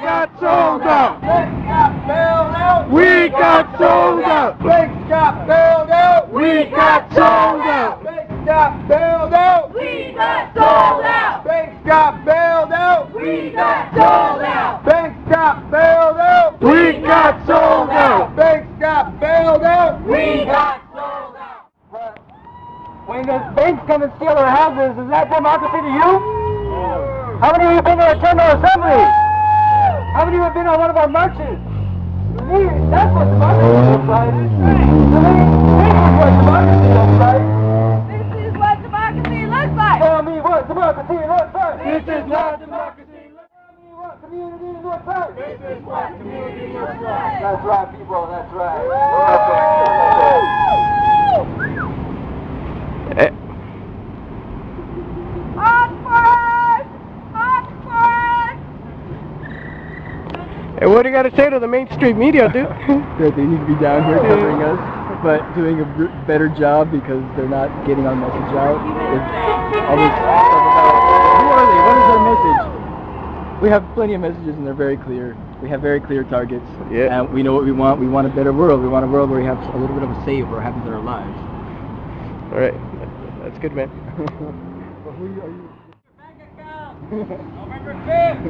got sold out. Banks got bailed out. We got sold out. Banks got bailed out. We got sold out. Banks got bailed out. We got sold out. Banks got bailed out. We got sold out. Banks got bailed out. We got sold out. Banks got bailed out. We got sold out. When the banks come and steal our houses, is that democracy to you? How many of you have been to a General Assembly? How many of you have been on one of our marches? To me, that's what democracy looks like. To me, this is what democracy looks like. This is what democracy looks like. Tell me what democracy looks like. This is what democracy looks Tell me what community looks like. like. This is what community looks like. That's right, people, that's right. Hot for us! Hot for us! Hey, what do you got to say to the mainstream media, dude? That they need to be down here covering us, but doing a better job because they're not getting our message out. It's all this stuff about who are they? What is their message? We have plenty of messages and they're very clear. We have very clear targets. Yeah. And we know what we want. We want a better world. We want a world where we have a little bit of a say over what happens in our lives. All right, that's good, man. But who are you? November 5th.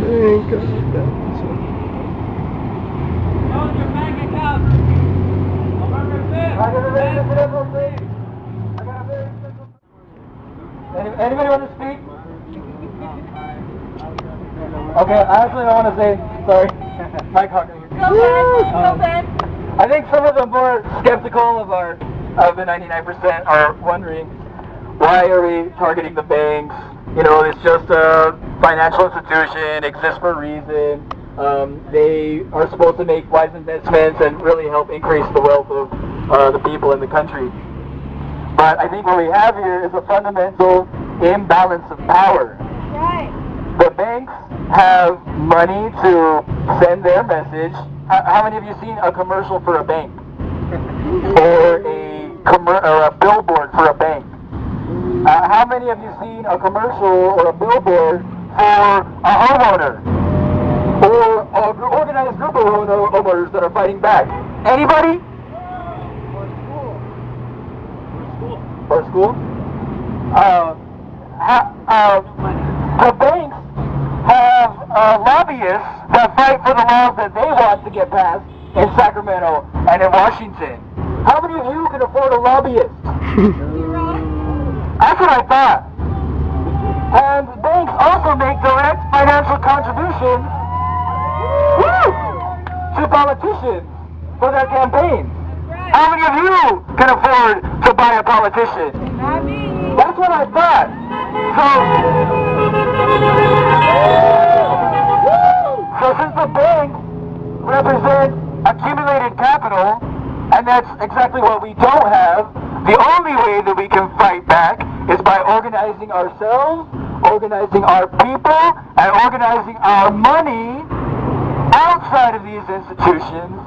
Thank God. Close your bank account. November 5th. I got a very simple thing. I got a very simple thing. Anybody want to speak? Okay, I actually don't want to say, sorry. Mike Hawker here. Go Ben! Go Ben! I think some of the more skeptical of the 99% are wondering, why are we targeting the banks? You know, it's just a financial institution, exists for a reason. They are supposed to make wise investments and really help increase the wealth of the people in the country. But I think what we have here is a fundamental imbalance of power. Right. The banks have money to send their message. How many of you seen a commercial for a bank? Or a billboard for a bank? How many of you seen a commercial or a billboard for a homeowner? Or an organized group of homeowners that are fighting back? Anybody? Or school? The banks have lobbyists that fight for the laws that they want to get passed in Sacramento and in Washington. How many of you can afford a lobbyist? That's what I thought. And banks also make direct financial contributions to politicians for their campaigns. How many of you can afford to buy a politician? Not me. That's what I thought. So since the banks represent accumulated capital, and that's exactly what we don't have, the only way that we can fight back is by organizing ourselves, organizing our people, and organizing our money outside of these institutions,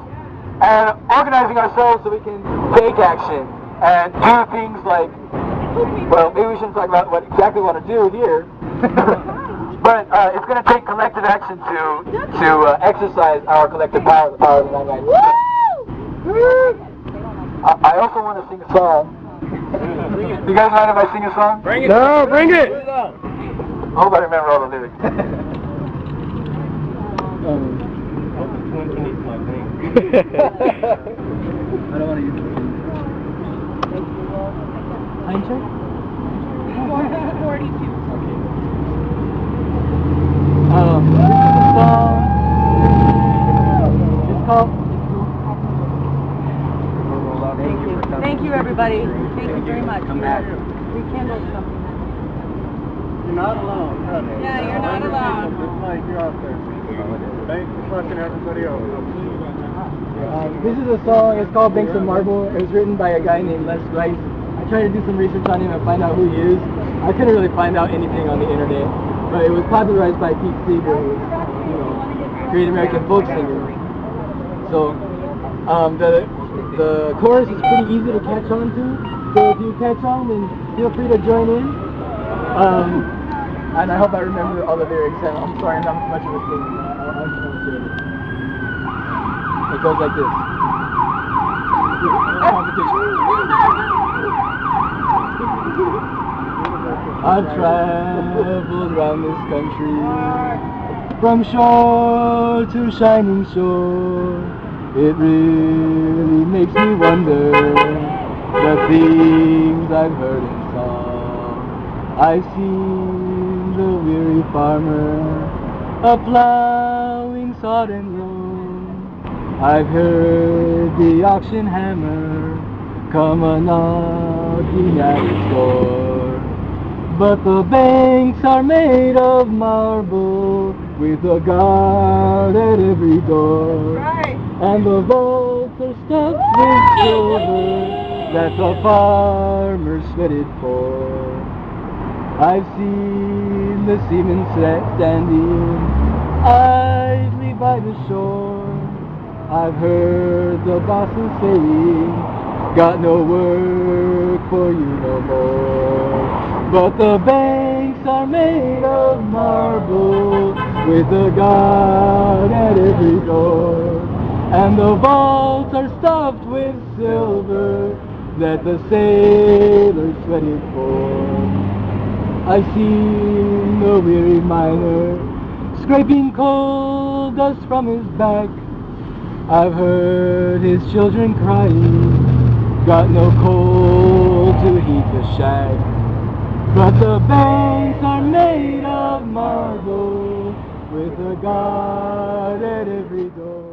and organizing ourselves so we can take action and do things like, well, maybe we shouldn't talk about what exactly we want to do here, but it's going to take collective action to exercise our collective power, the power of the 99%. I also want to sing a song. You guys mind if I sing a song? Bring it. No, bring it. I hope I remember all the lyrics. I don't want to use it. Time check? 42. This is a song. It's called. Thank you, everybody. Thank you very much. We kindled something. You're not alone. Yeah, you're not alone. Just like you're out there. Thanks for fucking everybody else. This is a song. It's called Banks of Marble. It was written by a guy named Les Rice. I tried to do some research on him and find out who he is. I couldn't really find out anything on the internet, but it was popularized by Pete Seeger, who, you know, great American folk singer. So the chorus is pretty easy to catch on to. So if you catch on, then feel free to join in. And I hope I remember all the lyrics. And I'm sorry I'm not much of a singer. I'll just want to say it. It goes like this. I've traveled around this country, from shore to shining shore. It really makes me wonder the things I've heard and saw. I've seen the weary farmer a-plowing sod and loam. I've heard the auction hammer come a-knocking at his door. But the banks are made of marble, with a guard at every door. Right. And the vaults are stuffed with silver that the farmer sweated for. I've seen the seamen standing idly by the shore. I've heard the bosses saying, got no work for you no more. But the banks are made of marble, with a guard at every door. And the vaults are stuffed with silver that the sailors sweated for. I've seen the weary miner scraping coal dust from his back. I've heard his children crying, got no coal to heat the shack. But the banks are made of marble, with a guard at every door.